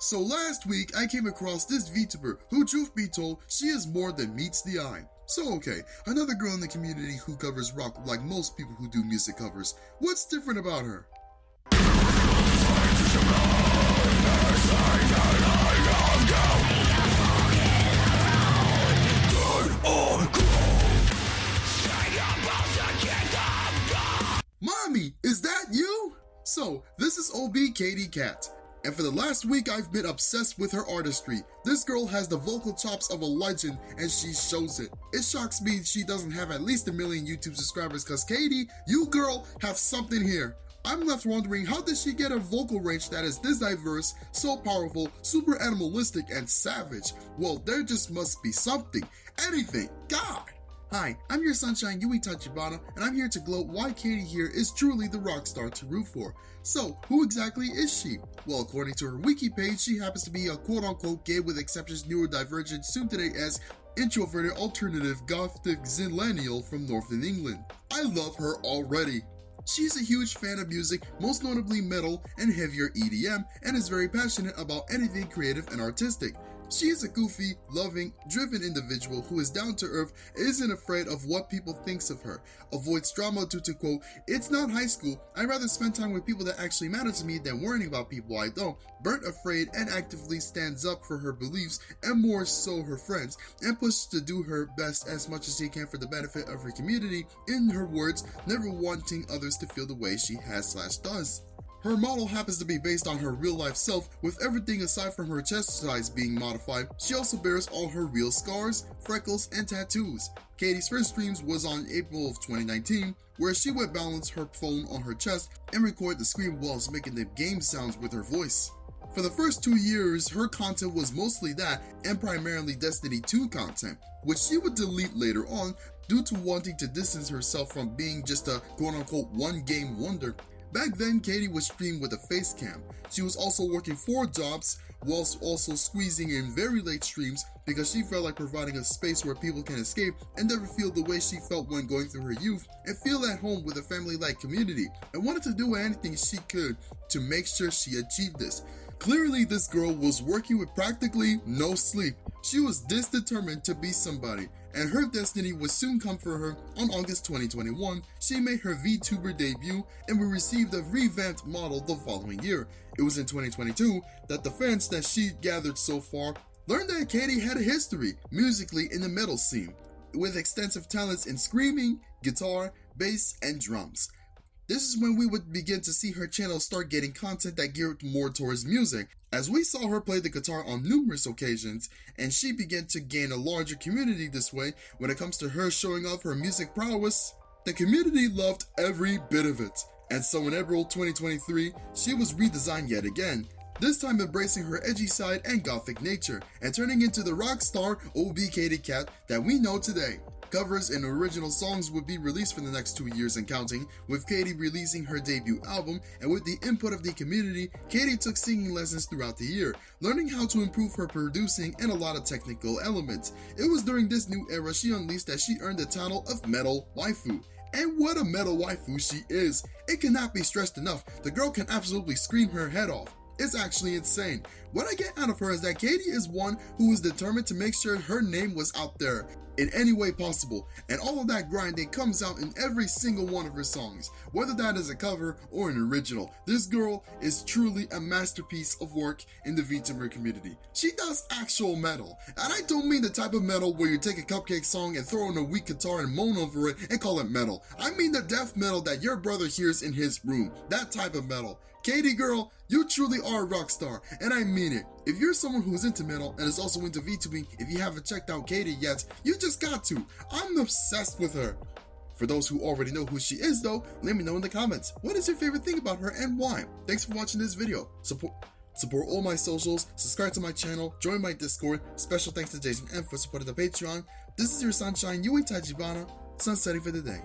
So last week I came across this VTuber who, truth be told, she is more than meets the eye. So okay, another girl in the community who covers rock like most people who do music covers. What's different about her? Mommy, is that you? So, this is ObKatieKat. And for the last week, I've been obsessed with her artistry. This girl has the vocal chops of a legend, and she shows it. It shocks me she doesn't have at least 1 million YouTube subscribers, cause Katie, you girl have something here. I'm left wondering, how did she get a vocal range that is this diverse, so powerful, super animalistic, and savage? Well, there just must be something. Anything. God! Hi, I'm your sunshine Yui Tachibana, and I'm here to gloat why Katie here is truly the rock star to root for. So, who exactly is she? Well, according to her wiki page, she happens to be a quote-unquote gay with exceptions neurodivergent, soon today as introverted alternative gothic zillennial from northern England. I love her already. She's a huge fan of music, most notably metal and heavier EDM, and is very passionate about anything creative and artistic. She is a goofy, loving, driven individual who is down to earth, isn't afraid of what people thinks of her, avoids drama due to quote, "It's not high school, I'd rather spend time with people that actually matter to me than worrying about people I don't," burnt afraid and actively stands up for her beliefs and more so her friends, and pushes to do her best as much as she can for the benefit of her community, in her words, never wanting others to feel the way she has/does. Her model happens to be based on her real-life self, with everything aside from her chest size being modified. She also bears all her real scars, freckles, and tattoos. Katie's first streams was on April of 2019, where she would balance her phone on her chest and record the screen whilst making the game sounds with her voice. For the first 2 years, her content was mostly that, and primarily Destiny 2 content, which she would delete later on due to wanting to distance herself from being just a quote-unquote one-game wonder. Back then, Katie would stream with a face cam. She was also working 4 jobs whilst also squeezing in very late streams because she felt like providing a space where people can escape and never feel the way she felt when going through her youth and feel at home with a family-like community, and wanted to do anything she could to make sure she achieved this. Clearly, this girl was working with practically no sleep. She was this determined to be somebody, and her destiny would soon come for her. On August 2021, she made her VTuber debut and we received a revamped model the following year. It was in 2022 that the fans that she gathered so far learned that Katie had a history musically in the metal scene, with extensive talents in screaming, guitar, bass, and drums. This is when we would begin to see her channel start getting content that geared more towards music, as we saw her play the guitar on numerous occasions, and she began to gain a larger community this way. When it comes to her showing off her music prowess, the community loved every bit of it, and so in April 2023, she was redesigned yet again, this time embracing her edgy side and gothic nature, and turning into the rock star ObKatieKat that we know today. Covers and original songs would be released for the next 2 years and counting, with Katie releasing her debut album, and with the input of the community, Katie took singing lessons throughout the year, learning how to improve her producing and a lot of technical elements. It was during this new era she unleashed that she earned the title of Metal Waifu. And what a metal waifu she is! It cannot be stressed enough, the girl can absolutely scream her head off. It's actually insane. What I get out of her is that Katie is one who is determined to make sure her name was out there in any way possible, and all of that grinding comes out in every single one of her songs, whether that is a cover or an original. This girl is truly a masterpiece of work in the VTuber community. She does actual metal, and I don't mean the type of metal where you take a cupcake song and throw in a weak guitar and moan over it and call it metal. I mean the death metal that your brother hears in his room, that type of metal. Katie girl, you truly are a rock star, and I mean it. If you're someone who's into metal and is also into VTubing, if you haven't checked out Katie yet, you just got to. I'm obsessed with her. For those who already know who she is though, let me know in the comments. What is your favorite thing about her and why? Thanks for watching this video. Support all my socials, subscribe to my channel, join my Discord. Special thanks to Jason M for supporting the Patreon. This is your sunshine Yui Tachibana, sunsetting for the day.